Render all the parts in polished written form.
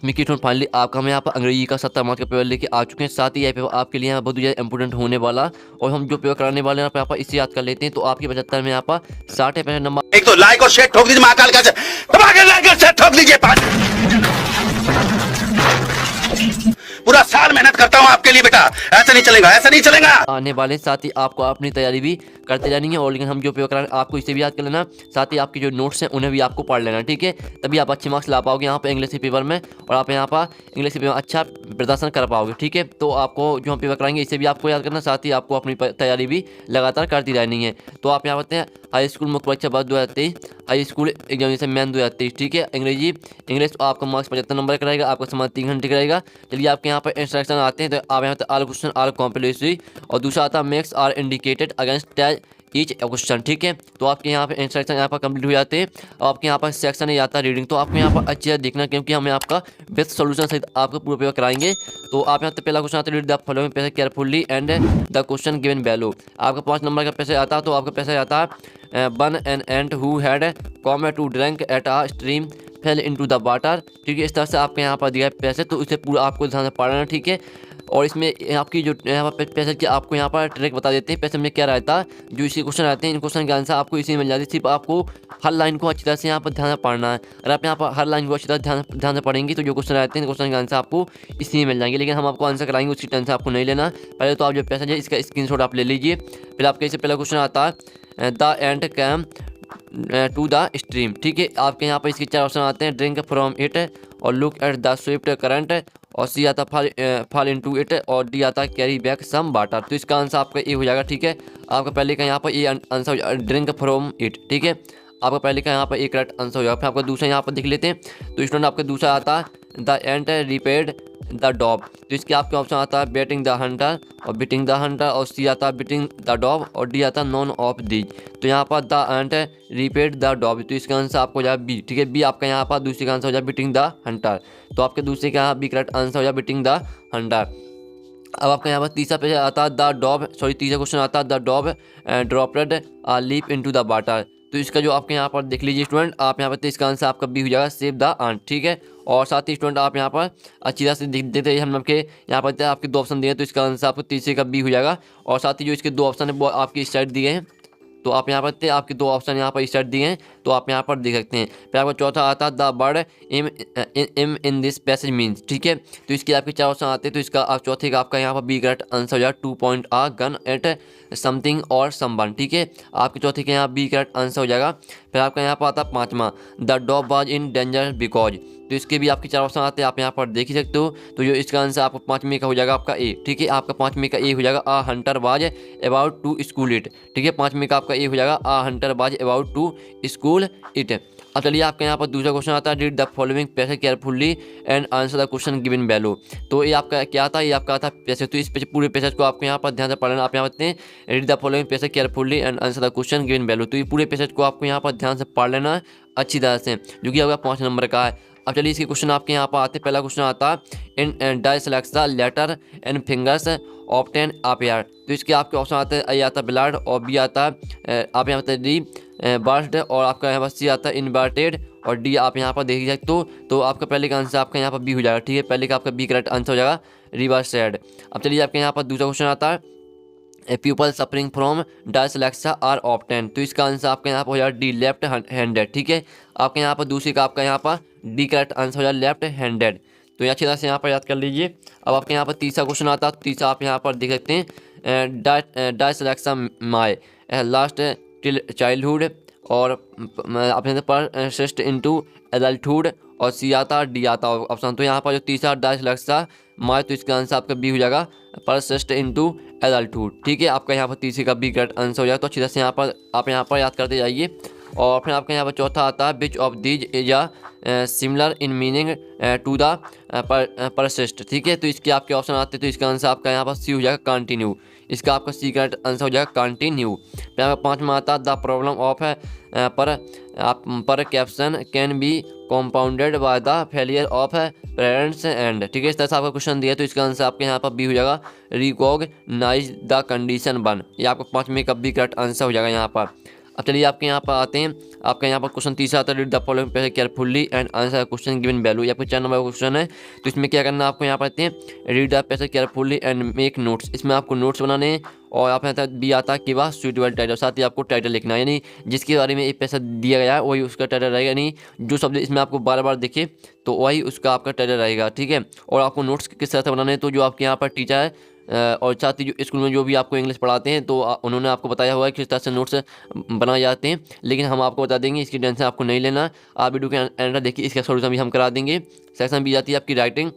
Mickey student finally आपका हम यहाँ पर अंग्रेजी का 70 मार्क्स का पेपर लेके आ चुके हैं। साथ ही यह पेपर आपके लिए यहाँ बहुत ज़्यादा इंपॉर्टेंट होने वाला, और हम जो पेपर कराने वाले हैं यहाँ पर इसे याद कर लेते हैं। तो आपके 75 में यहाँ पर 60% नंबर। एक तो लाइक और शेयर ठोक दीजिए, महाकाल का लाइक और शेयर ठोक दीजिए। पूरा साल मेहनत करता हूँ आपके लिए बेटा, ऐसा नहीं चलेगा, ऐसा नहीं चलेगा। आने वाले, साथ ही आपको अपनी तैयारी भी करते जानी है। और लेकिन हम जो पेपर करा आपको इसे भी याद कर लेना, साथ ही आपके जो नोट्स हैं उन्हें भी आपको पढ़ लेना, ठीक है। तभी आप अच्छे मार्क्स ला पाओगे यहाँ पर इंग्लिश के पेपर में, और आप यहाँ पर इंग्लिश के पेपर में अच्छा प्रदर्शन कर पाओगे, ठीक है। तो आपको जो हम पेपर कराएंगे इसे भी आपको याद करना, साथ ही आपको अपनी तैयारी भी लगातार करती रहनी है। तो आप यहाँ बताते हैं हाई स्कूल मुख्य परीक्षा वर्ष 2023, हाई स्कूल एग्जामिनेशन मैन 2023, ठीक है। अंग्रेजी इंग्लिश आपका मार्क्स 75 नंबर का रहेगा, आपका समय 3 घंटे का रहेगा। चलिए आपके यहाँ पर इंस्ट्रक्शन आते हैं। तो आप यहाँ पर ऑल क्वेश्चन आर कॉम्प्लीटली, और दूसरा आता है marks are indicated against each question, ठीक है। तो आपके यहाँ पे इंस्ट्रक्शन यहाँ पर कंप्लीट हो जाते हैं। और आपके यहाँ पर सेक्शन है आता है रीडिंग, तो आपको यहाँ पर अच्छे से देखना, क्योंकि हमें आपका बेस्ट सोल्यूशन सहित आपको पूरा पेपर कराएंगे। तो आप यहाँ पे पहला क्वेश्चन आता है read the following passage carefully and the question given value. आपका 5 नंबर का पैसेज आता है। तो आपका पैसेज आता है one an ant who had come to drink at a stream fell into the water, ठीक है। इस तरह से आपके यहाँ पर दिया है पैसे, तो इसे पूरा आपको ध्यान से पढ़ना, ठीक है। और इसमें आपकी जो यहाँ पर पैसे की आपको यहाँ पर ट्रिक बता देते हैं। पैसे में क्या रहता है, जो इसी क्वेश्चन रहते हैं, इन क्वेश्चन के आंसर आपको इसी में मिल जाती है। सिर्फ आपको हर लाइन को अच्छी तरह से यहाँ पर ध्यान से पढ़ना है। अगर आप यहाँ पर हर लाइन को अच्छी तरह ध्यान से पढ़ेंगे तो जो क्वेश्चन रहते हैं क्वेश्चन के आंसर आपको इसी में मिल जाएंगे। लेकिन हम आपको आंसर कराएंगे, उसकी टेंशन आपको नहीं लेना। पहले तो आप जो पैसेज है इसका स्क्रीनशॉट आप ले लीजिए। फिर आपके इससे पहला क्वेश्चन आता है the ant came to the stream, ठीक है। आपके यहाँ पर इसके 4 ऑप्शन आते हैं, ड्रिंक फ्रॉम इट, और look at the Swift current, और सी आता फॉल इनटू इट, और डी आता कैरी बैक सम वाटर। तो इसका आंसर आपका ए हो जाएगा, ठीक है। आपका पहले का यहाँ पर ये आंसर हो जाएगा ड्रिंक फ्रॉम इट, ठीक है। आपका पहले का यहाँ पर एक करेक्ट आंसर हो जाएगा। फिर आपका दूसरा यहाँ पर देख लेते हैं। तो स्टूडेंट आपका दूसरा आता है द एंट रिपेड द डॉब, तो इसके आपके ऑप्शन आता है बेटिंग द हंटर और बिटिंग द हंटर, और सी आता है बिटिंग द डॉब, और डी आता है नॉन ऑफ दीज। तो यहाँ पर द एंट रिपेड द डॉब, तो इसका आंसर आपको हो जाए बी, ठीक है। बी आपका यहाँ पर दूसरे का आंसर हो जाए बिटिंग द हंटर। तो आपके दूसरे का यहाँ बी करेक्ट आंसर हो जाए बिटिंग द हंटर। अब आपका यहाँ पर तीसरा पेज आता है द डॉब, सॉरी तीसरा क्वेश्चन आता है the dove dropped a leap into the water. तो इसका जो आपके यहाँ पर देख लीजिए स्टूडेंट, आप यहाँ पर तो इसका आंसर आपका बी हो जाएगा सेव द आंट, ठीक है। और साथ ही स्टूडेंट आप यहाँ पर अच्छी तरह से देख देते हम आपके यहाँ पर आपके 2 ऑप्शन दिए हैं, तो इसका आंसर आपको तीसरे का बी हो जाएगा। और साथ ही जो इसके 2 ऑप्शन है वो आपके इस साइड दिए हैं। तो आप यहाँ पर आपके 2 ऑप्शन यहाँ पर इस साइड दिए हैं, तो आप यहाँ पर देख सकते हैं। फिर आपका चौथा आता है द वर्ड इम इन दिस पैसेज मीन्स, ठीक है। तो इसके आपके 4 ऑप्शन आते हैं। तो इसका आप चौथे का आपका यहाँ पर बी करेक्ट आंसर हो जाएगा 2 पॉइंट आ गन एट समथिंग और समवन, ठीक है। आपके चौथे के यहाँ बी करेक्ट आंसर हो जाएगा। फिर आपका यहाँ पर आता है पाँचवा the dog was in danger because, तो इसके भी आपके 4 ऑप्शन आते हैं, आप यहाँ पर देख ही सकते हो। तो जो इसका आंसर आपको 5वें का हो जाएगा आपका ए, ठीक है। आपका 5वें का ए हो जाएगा a hunter was about to school it, ठीक है। 5वें का आपका ए हो जाएगा a hunter was about to school it. अब चलिए आपके यहाँ पर दूसरा क्वेश्चन आता है read the following passage carefully and answer the question given value. तो ये आपका क्या था, ये आपका आता है पैसेज। तो इस पूरे पैसेज को आपको यहाँ पर ध्यान से पढ़ना। आप यहाँ बताते हैं read the following passage carefully and answer the question given value. तो ये पूरे पैसेज को आपको यहाँ पर ध्यान से पढ़ लेना अच्छी तरह से, जो कि आपका 5 नंबर का है। अब चलिए इसके क्वेश्चन आपके यहाँ पर आते हैं। पहला क्वेश्चन आता है in die select the letter and fingers often आप यार। तो इसके आपके ऑप्शन आते हैं ए आता है ब्लड, और बी आता है आप यहाँ पर डी बर्स्ट, और आपका यहाँ पर सी आता है इन्वर्टेड, और डी आप यहाँ पर देख सकते हो। तो आपका पहले का आंसर आपका यहाँ पर बी हो जाएगा, ठीक है। पहले का आपका बी करेक्ट आंसर हो जाएगा रिवर्स साइड। अब चलिए आपके यहाँ पर दूसरा क्वेश्चन आता है a people suffering from dyslexia are often. तो इसका आंसर आपका यहाँ पर हो जाएगा डी लेफ्ट हैंडेड, ठीक है। आपके यहाँ पर दूसरे का आपका यहाँ पर डी करेक्ट आंसर हो जाएगा लेफ्ट हैंडेड। तो ये अच्छी तरह से यहाँ पर याद कर लीजिए। अब आपके यहाँ पर तीसरा क्वेश्चन आता है। तीसरा आप यहाँ पर देख सकते हैं डायस्लेक्सिया माई लास्ट टिल चाइल्डहुड, और अपने परसिस्ट इनटू एडल्टहुड, और सी आता डी आता ऑप्शन। तो यहाँ पर जो तीसरा डायस्लेक्सिया माई, तो इसका आंसर आपका बी हो जाएगा परसिस्ट इनटू एडल्टहुड, ठीक है। आपका यहाँ पर तीसरे का बी करेक्ट आंसर हो जाएगा। तो अच्छी तरह से यहाँ पर आप यहाँ पर याद करते जाइए। और फिर आपके यहाँ पर चौथा आता है which of these is similar in meaning to the persist, ठीक है। तो इसके आपके ऑप्शन आते हैं। तो इसका आंसर आपका यहाँ पर सी हो जाएगा कंटिन्यू, इसका आपका सी करेक्ट आंसर हो जाएगा कंटिन्यू। फिर आपका 5वां आता है the problem of perception can be compounded by the failure of parents and, ठीक है। इस तरह से आपका क्वेश्चन दिया है। तो इसका आंसर आपके यहाँ पर बी हो जाएगा रिकॉग्नाइज द कंडीशन 1, ये आपका 5वें का बी करेक्ट आंसर हो जाएगा यहाँ पर। अब चलिए आपके यहाँ पर आते हैं। आपका यहाँ पर क्वेश्चन तीसरा आता है, read the following passage carefully and answer question given value. ये आपका 4 नंबर का क्वेश्चन है। तो इसमें क्या करना है आपको, यहाँ पर आते हैं read the passage carefully and make notes. इसमें आपको नोट्स बनाने हैं और आप यहाँ बी आता है कि वह सुइटेबल टाइटल, साथ ही आपको टाइटल लिखना है, यानी जिसके बारे में एक पैसा दिया गया है वही उसका टाइटल रहेगा, यानी जो शब्द इसमें आपको बार बार दिखे तो वही उसका आपका टाइटल रहेगा, ठीक है। और आपको नोट्स किस तरह से बनाने हैं, तो जो आपके यहाँ पर टीचर है और साथ ही जो स्कूल में जो भी आपको इंग्लिश पढ़ाते हैं तो उन्होंने आपको बताया हुआ है किस तरह से नोट्स बनाए जाते हैं, लेकिन हम आपको बता देंगे, इसकी टेंशन आपको नहीं लेना। आप वीडियो के एंड देखिए, इसका सोल्यूशन भी हम करा देंगे। सेक्शन बी आती है आपकी राइटिंग।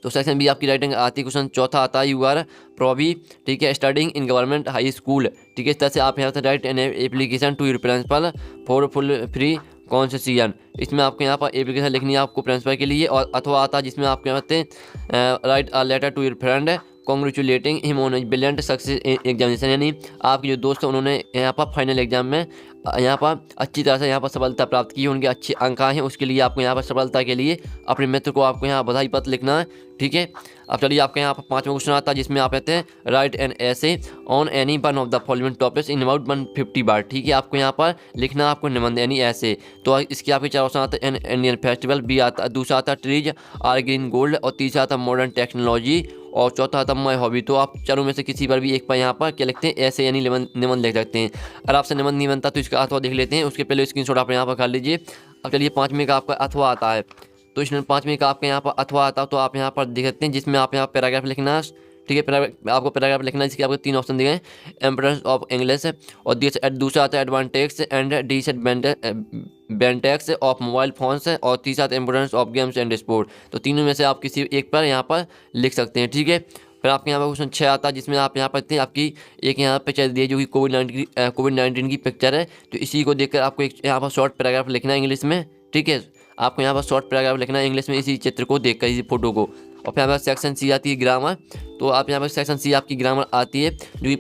तो सेक्शन बी आपकी राइटिंग आती है, क्वेश्चन चौथा आता है यू आर प्रॉबी, ठीक है, studying in government high school, ठीक है। इस तरह से आप यहाँ से write an application to your principal for full free concession. इसमें आपको यहाँ पर एप्लीकेशन लिखनी है आपको प्रिंसिपल के लिए, और अथवा आता है जिसमें आपके यहाँ पे write a letter to your friend congratulating him on brilliant success examination, यानी आपके जो दोस्त हैं उन्होंने यहाँ पर फाइनल एग्जाम में यहाँ पर अच्छी तरह से यहाँ पर सफलता प्राप्त की है, उनके अच्छे अंक आए हैं, उसके लिए आपको यहाँ पर सफलता के लिए अपने मित्र को आपको यहाँ बधाई पत्र लिखना है, ठीक है। अब चलिए आपके यहाँ पर 5वां क्वेश्चन आता है जिसमें आप कहते हैं राइट एन ऐसे on any one of the following topics in about 150 बार, ठीक है। आपको यहाँ पर लिखना आपको निबंध यानी ऐसे। तो इसके आपके 4 ऑप्शन आते हैं, एन इंडियन फेस्टिवल, बी आता, दूसरा आता ट्रीज आर ग्रीन गोल्ड, और तीसरा आता मॉडर्न टेक्नोलॉजी, और चौथा आता माई हॉबी। तो आप चारों में से किसी पर भी एक पर यहाँ पर क्या लिखते हैं, ऐसे यानी निबंध लिख सकते हैं। अगर आपसे निबंध नहीं बनता तो इसका अथवा देख लेते हैं, उसके पहले स्क्रीनशॉट आप यहाँ पर कर लीजिए। अब चलिए 5वें का आपका अथवा आता है। तो इसमें 5वें का आपके यहाँ पर अथवा आता है, तो आप यहाँ पर देख सकते हैं जिसमें आप यहाँ पैराग्राफ लिखना, ठीक है। आपको पैराग्राफ लिखना है, इसके आपको 3 ऑप्शन दिए हैं, इम्पोर्टेंस ऑफ इंग्लिश, और दूसरा आता है advantage and disadvantage of mobile phones, और तीसरा आता है importance of games and sport. तो तीनों में से आप किसी एक पर यहाँ पर लिख सकते हैं, ठीक है। फिर आपके यहाँ पर क्वेश्चन 6 आता है जिसमें आप यहाँ पर आपकी एक यहाँ पिक्चर दी है जो कि कोविड-19 की पिक्चर है। तो इसी को देखकर आपको एक यहाँ पर शॉर्ट पैराग्राफ लिखना है इंग्लिश में, ठीक है। आपको यहाँ पर शॉर्ट पैराग्राफ लिखना है इंग्लिश में इसी चित्र को देखकर, इसी फोटो को। और फिर यहाँ पर सेक्शन सी आती है ग्रामर। तो आप यहाँ पर सेक्शन सी आपकी ग्रामर आती है जो कि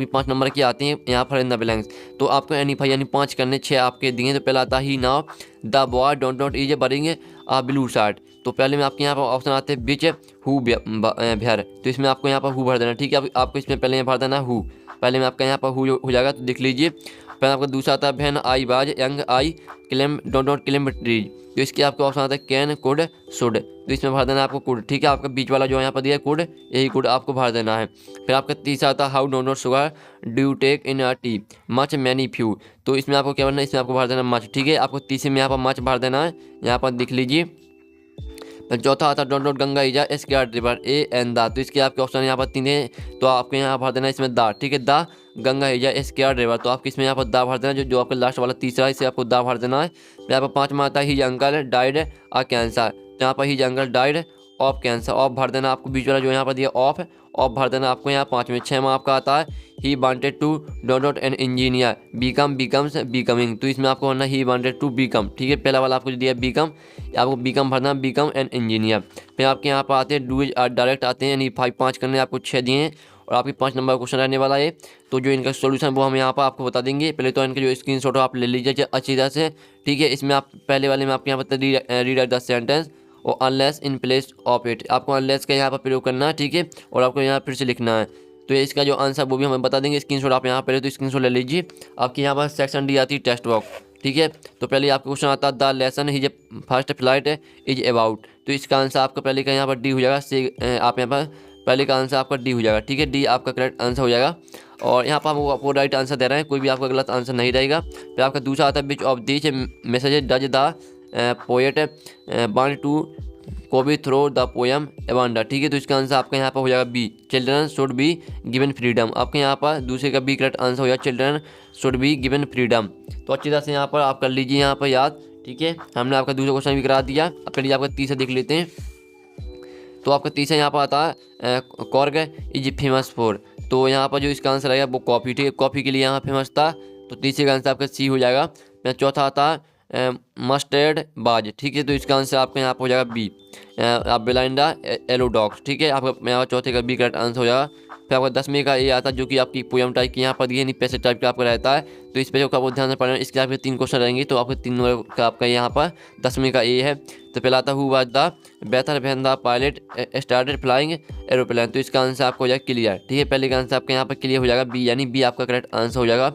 5 नंबर की आती है यहाँ पर इन द ब्लैंक्स। तो आपको यानी 5 करने, 6 आपके दिए। तो पहला आता ही now the boy don't not is wearing a blue shirt. तो पहले में आपके यहाँ पर ऑप्शन आते हैं बिच हु भर। तो इसमें आपको यहाँ पर हु भर देना, ठीक है। आपको इसमें पहले भर देना हु, पहले में आपका यहाँ पर हु हो जाएगा, तो देख लीजिए। फिर आपका दूसरा आता है वैन आई बाज young I claim don't not claim trees. तो इसके आपका ऑप्शन आता है कैन कुड शुड। तो इसमें भर देना है आपको कुड, ठीक है। आपका बीच वाला जो यहाँ पर दिया है कुड, यही कुड आपको भर देना है। फिर आपका तीसरा आता है how don't not sugar do take in a tea much many few. तो इसमें आपको क्या भरना है, इसमें आपको भर देना मच, ठीक है। आपको तीसरे में यहाँ पर मच भर देना है, यहाँ पर देख लीजिए। फिर चौथा आता है डोंट नॉट गंगा इजा स्क्वायर रिवर ए एंड दा। तो इसके आपके ऑप्शन यहाँ पर 3 हैं, तो आपको यहाँ भर देना है इसमें दा, ठीक है। दा गंगा इजा स्क्वायर रिवर। तो आपको इसमें यहाँ पर दा भर देना, जो आपका लास्ट वाला तीसरा है इसे आपको दा भर देना है। फिर यहाँ पर 5वां आता है हिज अंकल डाइड आ कैंसर। तो यहाँ पर his uncle died of cancer, of भर देना आपको बीच वाला जो यहाँ पर दिया ऑफ भर देना आपको यहाँ 5वें। 6वां आपका आता है he wanted to don't not an engineer become becomes becoming. तो इसमें आपको भरना ही वांटेड टू बिकम, ठीक है। पहला वाला आपको जो दिया बिकम, आपको बिकम भरना, बिकम एन इंजीनियर। फिर आपके यहाँ पर आते हैं डू डायरेक्ट आते हैं, यानी 5 करने आपको 6 दिए हैं, और आपकी 5 नंबर का क्वेश्चन रहने वाला है। तो जो इनका सोल्यूशन वो हम यहाँ पर आपको बता देंगे। पहले तो इनके जो स्क्रीनशॉट आप ले लीजिए अच्छी तरह से, ठीक है। इसमें आप पहले वाले में आपके यहाँ पर रीड द सेंटेंस और unless in place of it, आपको अनलेस का यहाँ पर प्रयोग करना है, ठीक है। और आपको यहाँ फिर से लिखना है। तो इसका जो आंसर वो भी हमें बता देंगे। स्क्रीनशॉट आप यहाँ पहले तो स्क्रीनशॉट ले लीजिए। आपके यहाँ पर सेक्शन डी आती है टेक्स्ट बुक, ठीक है। तो पहले आपका क्वेश्चन आता है the lesson his first flight is about. तो इसका आंसर आपका पहले का यहाँ पर डी हो जाएगा, आप यहाँ पर पहले का आंसर आपका डी हो जाएगा, ठीक है। डी आपका करेक्ट आंसर हो जाएगा, और यहाँ पर हम आपको राइट आंसर दे रहे हैं, कोई भी आपका गलत आंसर नहीं रहेगा। फिर आपका दूसरा आता है which of this message does the poet want to copy through the poem एवांडा, ठीक है। तो इसका आंसर आपका यहाँ पर हो जाएगा B children should be given freedom. आपके यहाँ पर दूसरे का बी करेक्ट आंसर हो जाएगा children should be given freedom. तो अच्छी तरह से यहाँ पर आप कर लीजिए यहाँ पर याद, ठीक है। हमने आपका दूसरा क्वेश्चन भी करा दिया। अब चलिए आपका तीसरा देख लेते हैं। तो आपका तीसरा यहाँ पर आता है कॉर्ग इज फेमस फॉर। तो यहाँ पर जो इसका आंसर आएगा वो कॉफ़ी, ठीक है। कॉफ़ी के लिए यहाँ फेमस था, तो तीसरे का आंसर आपका सी हो जाएगा। चौथा आता है मस्टर्ड बाज, ठीक है। तो इसका आंसर आपका यहाँ पर हो जाएगा बी आप ब्लाइंडा एलो डॉग्स, ठीक है। आपका यहाँ चौथे का बी करेक्ट आंसर हो जाएगा। फिर आपका 10वें का ये आता है जो कि आपकी पोएम टाइप की यहाँ पर दिए नहीं पैसेज टाइप का आपका रहता है। तो इस पे जो आपको ध्यान से पढ़ना है, इसके आपके 3 क्वेश्चन रहेंगे। तो आपके 3 नंबर का आपका यहाँ पर 10वें का ए है। तो पहला आता हु वाज द बेहतर when the pilot started flying aeroplane. तो इसका आंसर आपको हो जाएगा क्लियर, ठीक है। पहले का आंसर आपका यहाँ पर क्लियर हो जाएगा बी, यानी बी आपका करेक्ट आंसर हो जाएगा।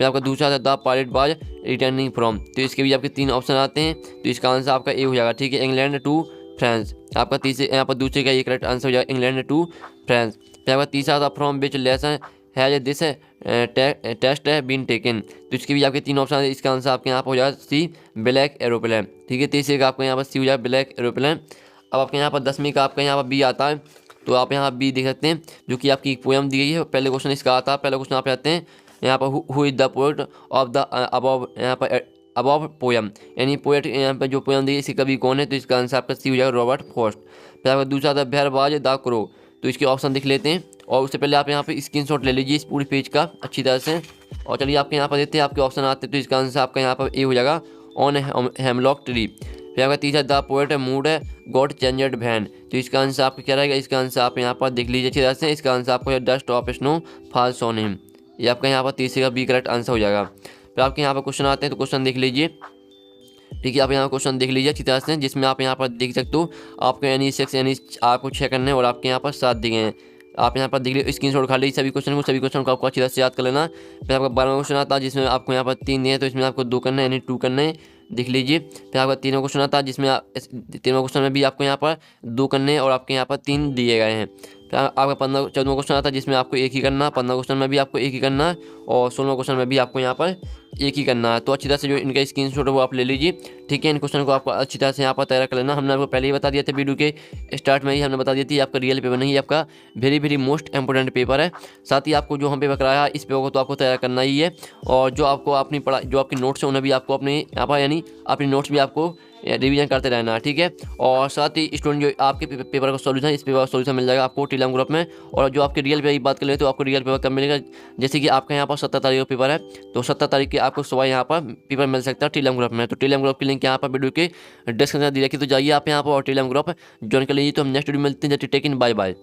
फिर आपका दूसरा आता है the pilot was returning from, तो इसके भी आपके 3 ऑप्शन आते हैं, तो इसका आंसर आपका ए हो जाएगा, ठीक है। इंग्लैंड टू फ्रांस, आपका तीसरे यहाँ पर दूसरे का ये करेक्ट आंसर हो जाएगा, इंग्लैंड टू फ्रांस। फिर आपका तीसरा आता from which lesson has this test है बीन टेकन, तो इसके भी आपके 3 ऑप्शन है, इसका आंसर आपके यहाँ पर हो जाएगा सी ब्लैक एरोप्लेन, ठीक है। तीसरे का आपका यहाँ पर सी हो जाएगा ब्लैक एरोप्लेन। अब आपके यहाँ पर 10वीं का आपका यहाँ पर बी आता है, तो आप यहाँ बी देख सकते हैं, जो कि आपकी एक पोएम दी गई है। पहले क्वेश्चन इसका आता है, पहला क्वेश्चन आप आते हैं यहाँ पर who is the poet of the above, यहाँ पर अबव पोएम, यानी पोएट यहाँ पर जो पोएम दी है इसकी कवि कौन है, तो इसका आंसर आपका सी हो जाएगा रॉबर्ट फ्रॉस्ट। फिर आपका दूसरा था वेयर वाज द क्रो, तो इसके ऑप्शन देख लेते हैं, और उससे पहले आप यहाँ पे स्क्रीनशॉट ले लीजिए इस पूरी पेज का अच्छी तरह से। और चलिए आपके यहाँ पर देते हैं आपके ऑप्शन आते हैं, तो इसका आंसर आपका यहाँ पर ए हो जाएगा ऑन हेमलॉक ट्री। फिर आपका तीसरा द पोएट मूड है गॉड चेंजर्ड वैन, तो इसका आंसर आपका क्या रहेगा, इसका आंसर आप यहाँ पर देख लीजिए अच्छी तरह से, इसका आंसर आपको dust of snow falls on him, ये आपका यहाँ पर तीसरे का बी करेक्ट आंसर हो जाएगा। फिर आपके यहाँ पर क्वेश्चन आते हैं, तो क्वेश्चन देख लीजिए, ठीक है। आप यहाँ क्वेश्चन देख लीजिए अच्छी तरह से, जिसमें आप यहाँ पर देख सकते हो आपको यानी 6 यानी आपको 6 करने और आपके यहाँ पर 7 दिए हैं। आप यहाँ पर देख लीजिए, स्क्रीनशॉट खा लीजिए सभी क्वेश्चन को आपको अच्छी तरह से याद कर लेना। फिर आपका 12वां क्वेश्चन आता है जिसमें आपको यहाँ पर 3 दिए हैं, तो इसमें आपको 2 करना है यानी 2 करना है, देख लीजिए। फिर आपका 3वां क्वेश्चन आता है जिसमें 3वां क्वेश्चन में भी आपको यहाँ पर 2 करने हैं और आपके यहाँ पर 3 दिए गए हैं। फिर आपका 14वां क्वेश्चन आता है जिसमें आपको 1 ही करना है, 15वां क्वेश्चन में भी आपको 1 ही करना है, और 16वां क्वेश्चन में भी आपको यहाँ पर 1 ही करना है। तो अच्छी तरह से जो इनका स्क्रीनशॉट है वो आप ले लीजिए, ठीक है। इन क्वेश्चन को आपको अच्छी तरह से यहाँ पर तैयार कर लेना। हमने आपको पहले ही बता दिया था, वीडियो के स्टार्ट में ही हमने बता दी थी, आपका रियल पेपर नहीं, आपका very very most important paper है। साथ ही आपको जो हम पेपर कराया इस पेपर को तो आपको तैयार करना ही है, और जो आपको अपनी पढ़ाई जो आपकी नोट्स है उन्हें भी आपको अपने यहाँ पर यानी अपनी नोट्स भी आपको रिवीजन करते रहना है, ठीक है। और साथ ही स्टूडेंट जो आपके पेपर का सॉल्यूशन, इस पेपर का सॉल्यूशन मिल जाएगा आपको टेलीग्राम ग्रुप में। और जो आपके रियल पेपर की बात करें तो आपको रियल पेपर कब मिलेगा, जैसे कि आपका यहाँ पर 17 तारीख का पेपर है, तो 17 तारीख के आपको सुबह यहाँ पर पेपर मिल सकता है टेलीग्राम ग्रुप में। तो टेलीग्राम ग्रुप की लिंक यहाँ पर वीडियो के डिस्क्रिप्शन में दी रखी, तो जाइए आप यहाँ पर और टेलीग्राम ग्रुप ज्वाइन कर लीजिए। तो हम नेक्स्ट वीडियो में मिलते हैं, जब टेक इन, बाय बाय।